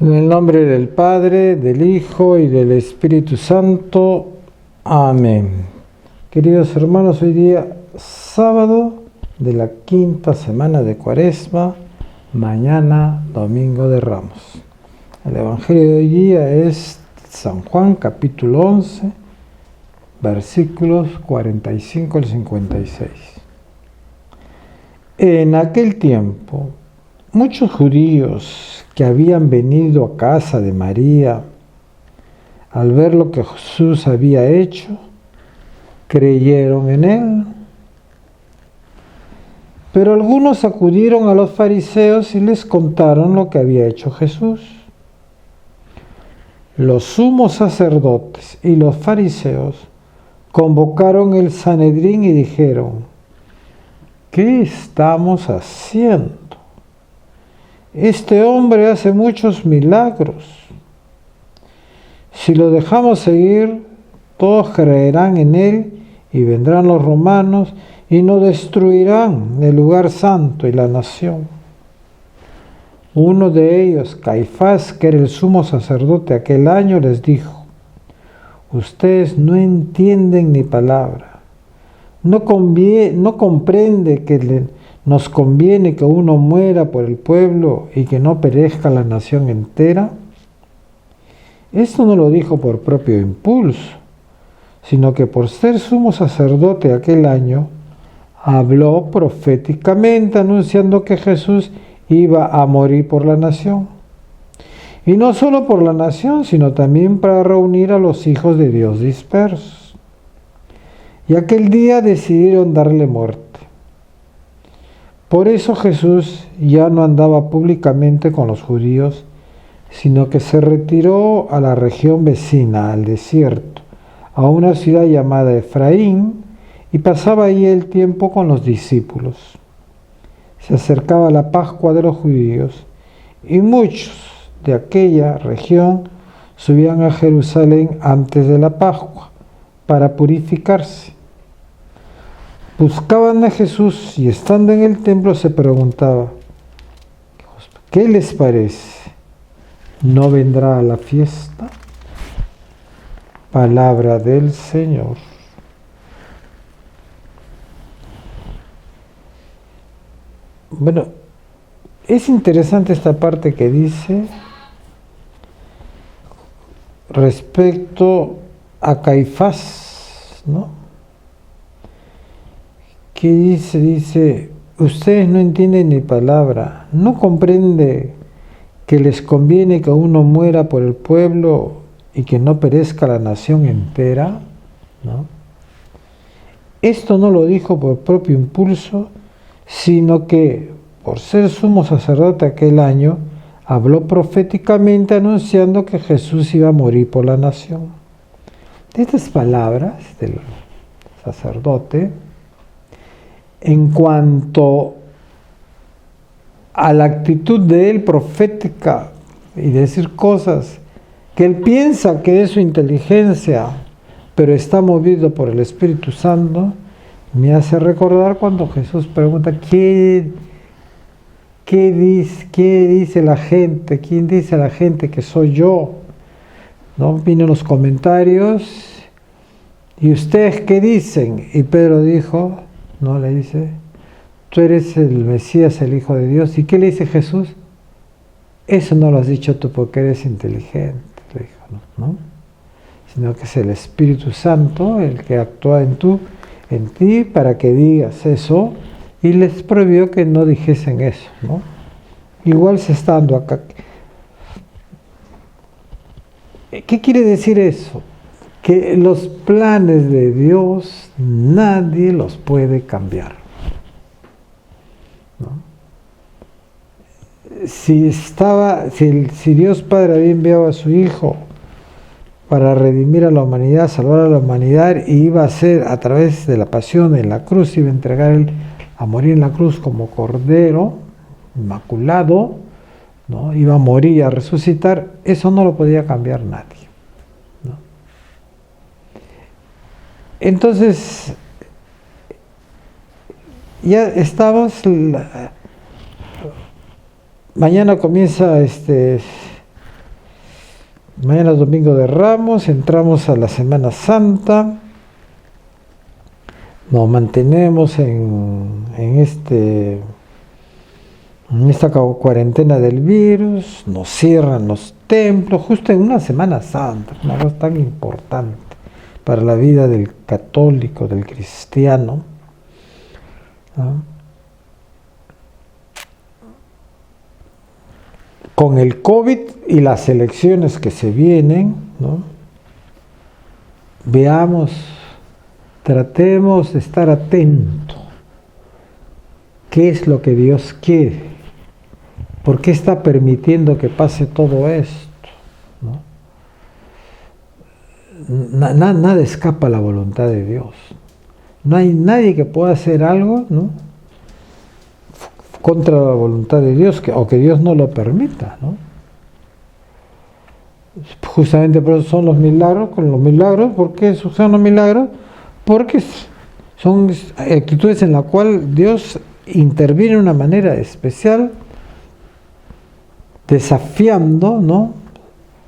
En el nombre del Padre, del Hijo y del Espíritu Santo. Amén. Queridos hermanos, hoy día sábado de la quinta semana de Cuaresma, mañana domingo de Ramos. El Evangelio de hoy día es San Juan capítulo 11, versículos 45 al 56. En aquel tiempo, muchos judíos que habían venido a casa de María, al ver lo que Jesús había hecho, creyeron en él. Pero algunos acudieron a los fariseos y les contaron lo que había hecho Jesús. Los sumos sacerdotes y los fariseos convocaron el Sanedrín y dijeron: ¿qué estamos haciendo? Este hombre hace muchos milagros. Si lo dejamos seguir, todos creerán en él y vendrán los romanos y nos destruirán el lugar santo y la nación. Uno de ellos, Caifás, que era el sumo sacerdote aquel año, les dijo: ustedes no entienden ni palabra. No comprende que nos conviene que uno muera por el pueblo y que no perezca la nación entera. Esto no lo dijo por propio impulso, sino que por ser sumo sacerdote aquel año, habló proféticamente anunciando que Jesús iba a morir por la nación. Y no solo por la nación, sino también para reunir a los hijos de Dios dispersos. Y aquel día decidieron darle muerte. Por eso Jesús ya no andaba públicamente con los judíos, sino que se retiró a la región vecina, al desierto, a una ciudad llamada Efraín, y pasaba ahí el tiempo con los discípulos. Se acercaba la Pascua de los judíos, y muchos de aquella región subían a Jerusalén antes de la Pascua para purificarse. Buscaban a Jesús y estando en el templo se preguntaba: ¿qué les parece? ¿No vendrá a la fiesta? Palabra del Señor. Bueno, es interesante esta parte que dice respecto a Caifás, ¿no? Que dice, ustedes no entienden ni palabra, no comprende que les conviene que uno muera por el pueblo y que no perezca la nación entera, ¿no? Esto no lo dijo por propio impulso, sino que por ser sumo sacerdote aquel año, habló proféticamente anunciando que Jesús iba a morir por la nación. De estas palabras del sacerdote, en cuanto a la actitud de él profética y decir cosas que él piensa que es su inteligencia, pero está movido por el Espíritu Santo, me hace recordar cuando Jesús pregunta: ¿qué dice la gente? ¿Quién dice la gente que soy yo? ¿No? Vienen los comentarios: ¿y ustedes qué dicen? Y Pedro dijo, no, le dice: tú eres el Mesías, el Hijo de Dios. ¿Y qué le dice Jesús? Eso no lo has dicho tú porque eres inteligente, le dijo, ¿no? Sino que es el Espíritu Santo el que actúa en ti para que digas eso, y les prohibió que no dijesen eso, ¿no? Igual se está dando acá. ¿Qué quiere decir eso? Que los planes de Dios nadie los puede cambiar, ¿no? Si Dios Padre había enviado a su Hijo para redimir a la humanidad, salvar a la humanidad, y iba a ser a través de la pasión en la cruz, iba a entregar él a morir en la cruz como cordero inmaculado, ¿no? Iba a morir y a resucitar, eso no lo podía cambiar nadie. Entonces, ya estamos, mañana comienza Mañana es Domingo de Ramos, entramos a la Semana Santa. Nos mantenemos en esta cuarentena del virus, nos cierran los templos, justo en una Semana Santa, una cosa tan importante para la vida del católico, del cristiano, ¿no? Con el COVID y las elecciones que se vienen, ¿no? Veamos, tratemos de estar atentos. ¿Qué es lo que Dios quiere? ¿Por qué está permitiendo que pase todo esto? ¿No? Nada escapa a la voluntad de Dios. No hay nadie que pueda hacer algo, ¿no?, contra la voluntad de Dios, o que Dios no lo permita, ¿no? Justamente por eso son los milagros. Con los milagros, ¿por qué son los milagros? Porque son actitudes en las cuales Dios interviene de una manera especial, desafiando, ¿no?,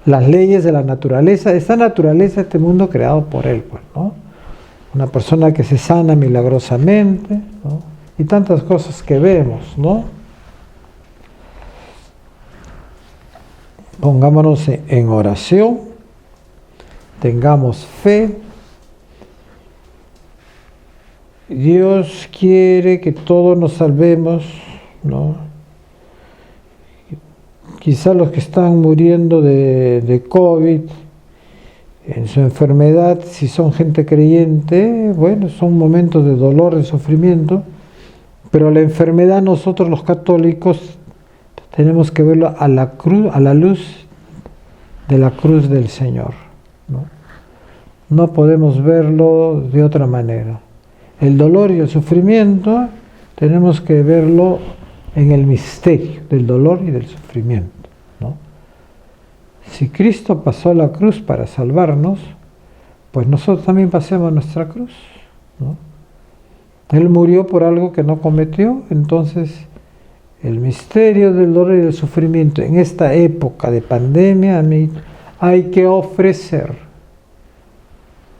las leyes de la naturaleza, esta naturaleza, este mundo creado por Él, pues, ¿no? Una persona que se sana milagrosamente, ¿no?, y tantas cosas que vemos, ¿no? Pongámonos en oración, tengamos fe. Dios quiere que todos nos salvemos, ¿no? Quizá los que están muriendo de COVID, en su enfermedad, si son gente creyente, bueno, son momentos de dolor, de sufrimiento, pero la enfermedad nosotros los católicos tenemos que verlo a la cruz, a la luz de la cruz del Señor, ¿no? No podemos verlo de otra manera. El dolor y el sufrimiento tenemos que verlo en el misterio del dolor y del sufrimiento, ¿no? Si Cristo pasó la cruz para salvarnos, pues nosotros también pasemos nuestra cruz, ¿no? Él murió por algo que no cometió, entonces el misterio del dolor y del sufrimiento en esta época de pandemia, hay que ofrecer.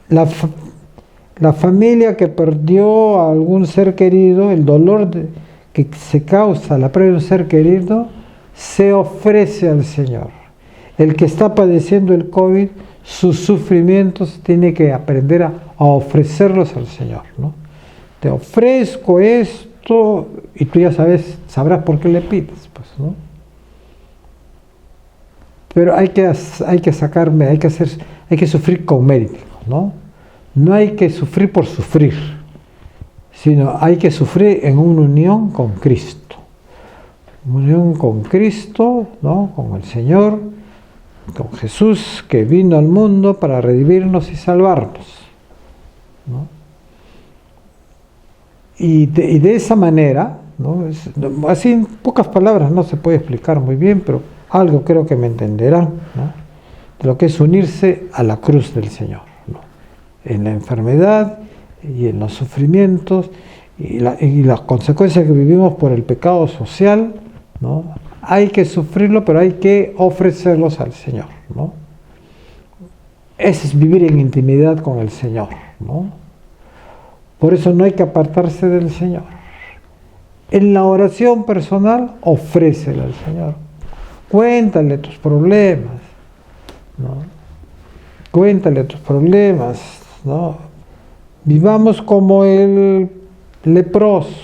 La familia que perdió a algún ser querido, el dolor que se causa la pérdida de un ser querido, se ofrece al Señor. El que está padeciendo el COVID, sus sufrimientos, tiene que aprender a ofrecerlos al Señor, ¿no? Te ofrezco esto y tú ya sabrás por qué le pides, pues, ¿no? Pero hay que sufrir con mérito, ¿no? No hay que sufrir por sufrir, sino hay que sufrir en una unión con Cristo. Unión con Cristo, ¿no?, con el Señor, con Jesús, que vino al mundo para redimirnos y salvarnos, ¿no? Y de esa manera, ¿no?, así en pocas palabras no se puede explicar muy bien, pero algo creo que me entenderán, ¿no?, de lo que es unirse a la cruz del Señor, ¿no?, en la enfermedad y en los sufrimientos y las consecuencias que vivimos por el pecado social, ¿no? Hay que sufrirlo, pero hay que ofrecerlos al Señor, ¿no? Ese es vivir en intimidad con el Señor, ¿no? Por eso no hay que apartarse del Señor. En la oración personal, ofrécele al Señor. Cuéntale tus problemas, ¿no? Cuéntale tus problemas, ¿no? Vivamos como el leproso.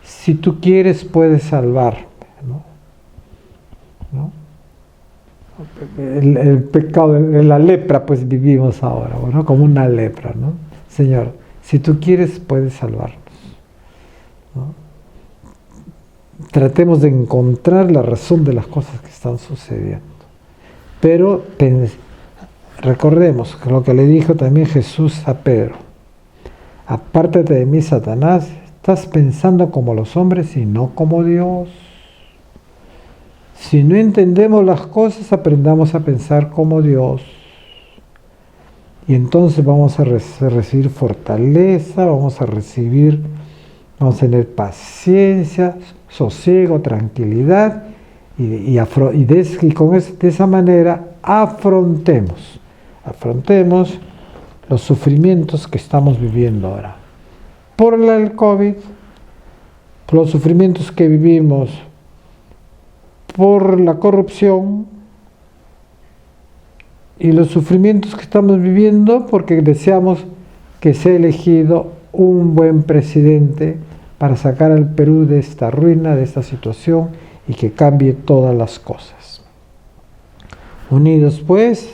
Si tú quieres, puedes salvarme, ¿no? El pecado, la lepra, pues vivimos ahora, ¿no?, como una lepra, ¿no? Señor, si tú quieres, puedes salvarnos, ¿no? Tratemos de encontrar la razón de las cosas que están sucediendo. Pero recordemos lo que le dijo también Jesús a Pedro: apártate de mí, Satanás, estás pensando como los hombres y no como Dios. Si no entendemos las cosas, aprendamos a pensar como Dios. Y entonces vamos a recibir fortaleza, vamos a tener paciencia, sosiego, tranquilidad, y de esa manera afrontemos los sufrimientos que estamos viviendo ahora. Por el COVID, por los sufrimientos que vivimos, por la corrupción y los sufrimientos que estamos viviendo porque deseamos que sea elegido un buen presidente para sacar al Perú de esta ruina, de esta situación y que cambie todas las cosas. Unidos pues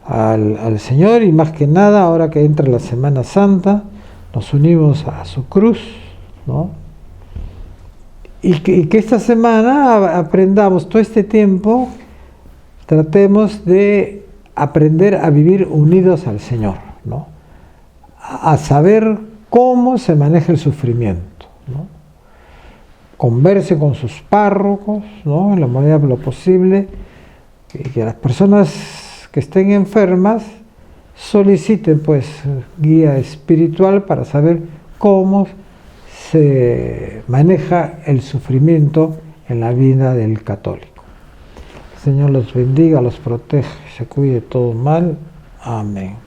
al Señor y más que nada ahora que entra la Semana Santa, nos unimos a su cruz, ¿no? Y que esta semana aprendamos todo este tiempo, tratemos de aprender a vivir unidos al Señor, ¿no? A saber cómo se maneja el sufrimiento, ¿no? Converse con sus párrocos, ¿no? En la medida de lo posible, que las personas que estén enfermas soliciten pues guía espiritual para saber cómo se maneja el sufrimiento en la vida del católico. El Señor los bendiga, los protege, se cuide todo mal. Amén.